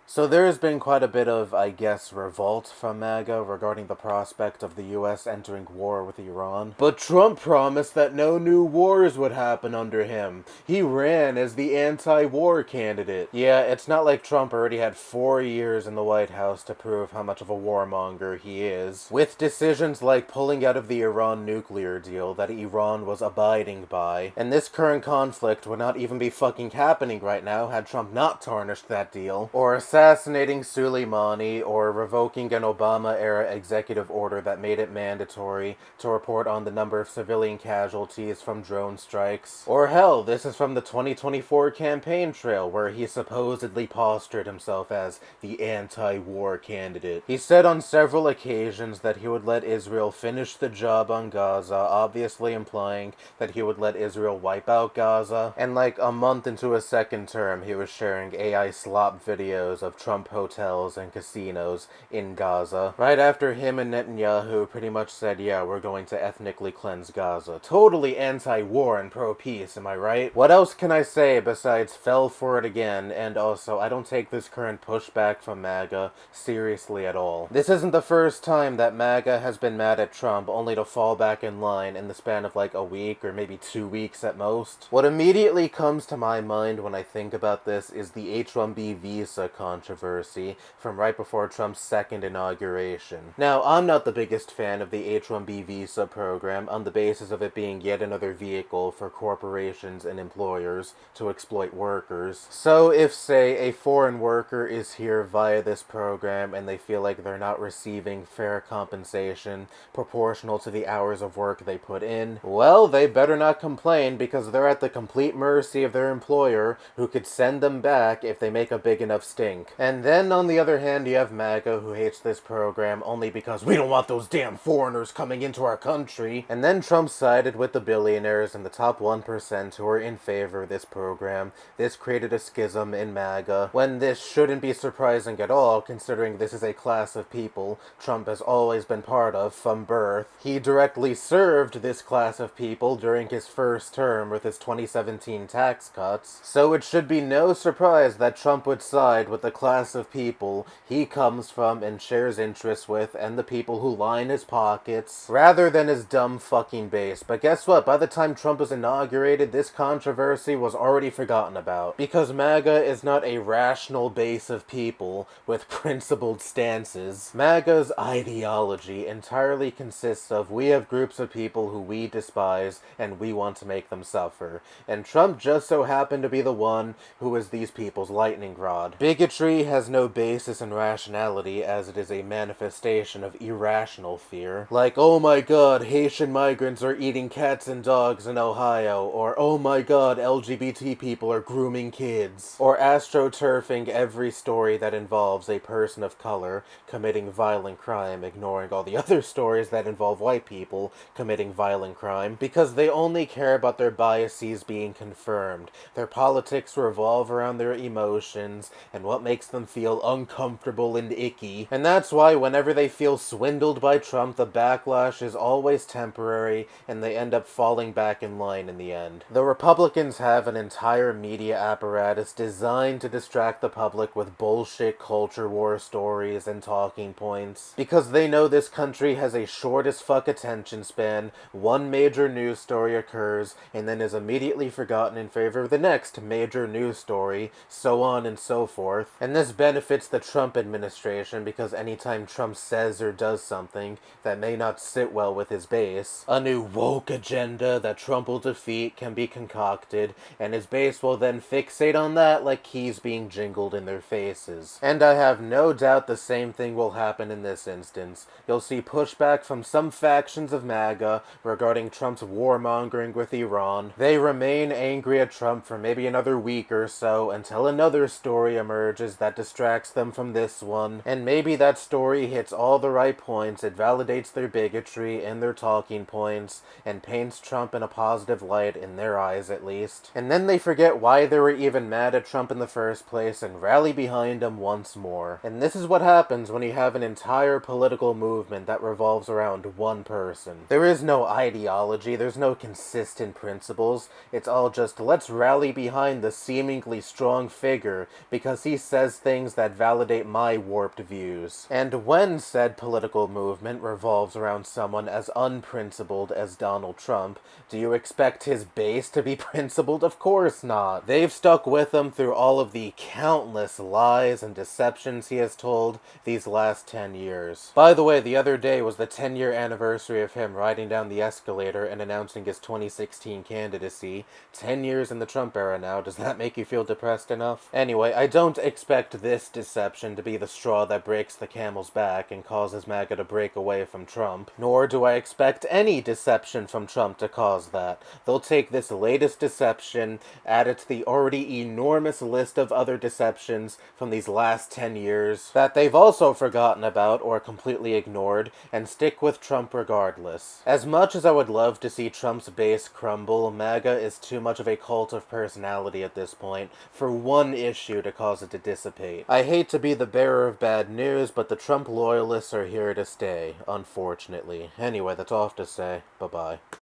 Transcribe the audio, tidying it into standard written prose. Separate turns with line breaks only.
So there has been quite a bit of, I guess, revolt from MAGA regarding the prospect of the US entering war with Iran. But Trump promised that no new wars would happen under him. He ran as the anti-war candidate. Yeah, it's not like Trump already had 4 years in the White House to prove how much of a warmonger he is, with decisions like pulling out of the Iran nuclear deal that Iran was abiding by. And this current conflict would not even be fucking happening right now had Trump not tarnished that deal, or assassinating Soleimani, or revoking an Obama-era executive order that made it mandatory to report on the number of civilian casualties from drone strikes. Or hell, this is from the 2024 campaign trail where he supposedly postured himself as the anti-war candidate. He said on several occasions that he would let Israel finish the job on Gaza, obviously implying that he would let Israel wipe out Gaza. And like a month into his second term, he was sharing AI slop videos of Trump hotels and casinos in Gaza. Right after him and Netanyahu pretty much said, yeah, we're going to ethnically cleanse Gaza. Totally anti-war and pro-peace, am I right? What else can I say besides fell for it again, and also I don't take this current pushback from MAGA seriously at all. This isn't the first time that MAGA has been mad at Trump only to fall back in line in the span of like a week or maybe 2 weeks at most. What immediately comes to my mind when I think about this is the H-1B visa controversy from right before Trump's second inauguration. Now, I'm not the biggest fan of the H-1B visa program on the basis of it being yet another vehicle for corporations and employers to exploit workers. So if, say, a foreign worker is here via this program and they feel like they're not receiving fair compensation proportional to the hours of work they put in, well, they better not complain because they're at the complete mercy of their employer who could send them back if they make a big enough stink. And then on the other hand, you have MAGA who hates this program only because we don't want those damn foreigners coming into our country. And then Trump sided with the billionaires and the top 1% who are in favor of this program. This created a schism in MAGA, when this shouldn't be surprising at all considering this is a class of people Trump has always been part of from birth. He directly served this class of people during his first term with his 2017 tax cuts, so it should be no surprise that Trump would side with the class of people he comes from and shares interests with and the people who line his pockets, rather than his dumb fucking base. But guess what? By the time Trump was inaugurated, this controversy was already forgotten about, because MAGA is not a rational base of people with principled stances. MAGA's ideology entirely consists of we have groups of people who we despise and we want to make them suffer. And Trump just so happened to be the one who is these people's lightning rod. Bigotry has no basis in rationality as it is a manifestation of irrational fear. Like, oh my god, Haitian migrants are eating cats and dogs in Ohio, or oh my god, LGBT people are grooming kids, or astroturfing every story that involves a person of color committing violent crime, ignoring all the other stories that involve white people committing violent crime, because they only care about their biases being confirmed. Their politics revolve around their emotions and what makes them feel uncomfortable and icky. And that's why whenever they feel swindled by Trump, the backlash is always temporary and they end up falling back in line in the end. The Republicans have an entire media apparatus designed to distract the public with bullshit culture war stories and talking points, because they know this country has a short as fuck attention span. One major news story occurs and then is immediately forgotten in favor of the next major news story, so on and so forth. And this benefits the Trump administration because anytime Trump says or does something that may not sit well with his base, a new woke agenda that Trump will defeat can be concocted, and his base will then fixate on that like keys being jingled in their faces. And I have no doubt the same thing will happen in this instance. You'll see pushback from some factions of MAGA regarding Trump's warmongering with Iran. They remain angry at Trump for maybe another week or so until another story emerges that distracts them from this one, and maybe that story hits all the right points, it validates their bigotry and their talking points, and paints Trump in a positive light, in their eyes at least. And then they forget why they were even mad at Trump in the first place and rally behind him once more. And this is what happens when you have an entire political movement that revolves around one person. There is no ideology, there's no consistent principles, it's all just let's rally behind the seemingly strong figure because he said says things that validate my warped views. And when said political movement revolves around someone as unprincipled as Donald Trump, do you expect his base to be principled? Of course not. They've stuck with him through all of the countless lies and deceptions he has told these last 10 years. By the way, the other day was the 10-year anniversary of him riding down the escalator and announcing his 2016 candidacy. 10 years in the Trump era now. Does that make you feel depressed enough? Anyway, I don't expect this deception to be the straw that breaks the camel's back and causes MAGA to break away from Trump, nor do I expect any deception from Trump to cause that. They'll take this latest deception, add it to the already enormous list of other deceptions from these last 10 years that they've also forgotten about or completely ignored, and stick with Trump regardless. As much as I would love to see Trump's base crumble, MAGA is too much of a cult of personality at this point for one issue to cause it to dissipate. I hate to be the bearer of bad news, but the Trump loyalists are here to stay, unfortunately. Anyway, that's all I have to say. Bye-bye.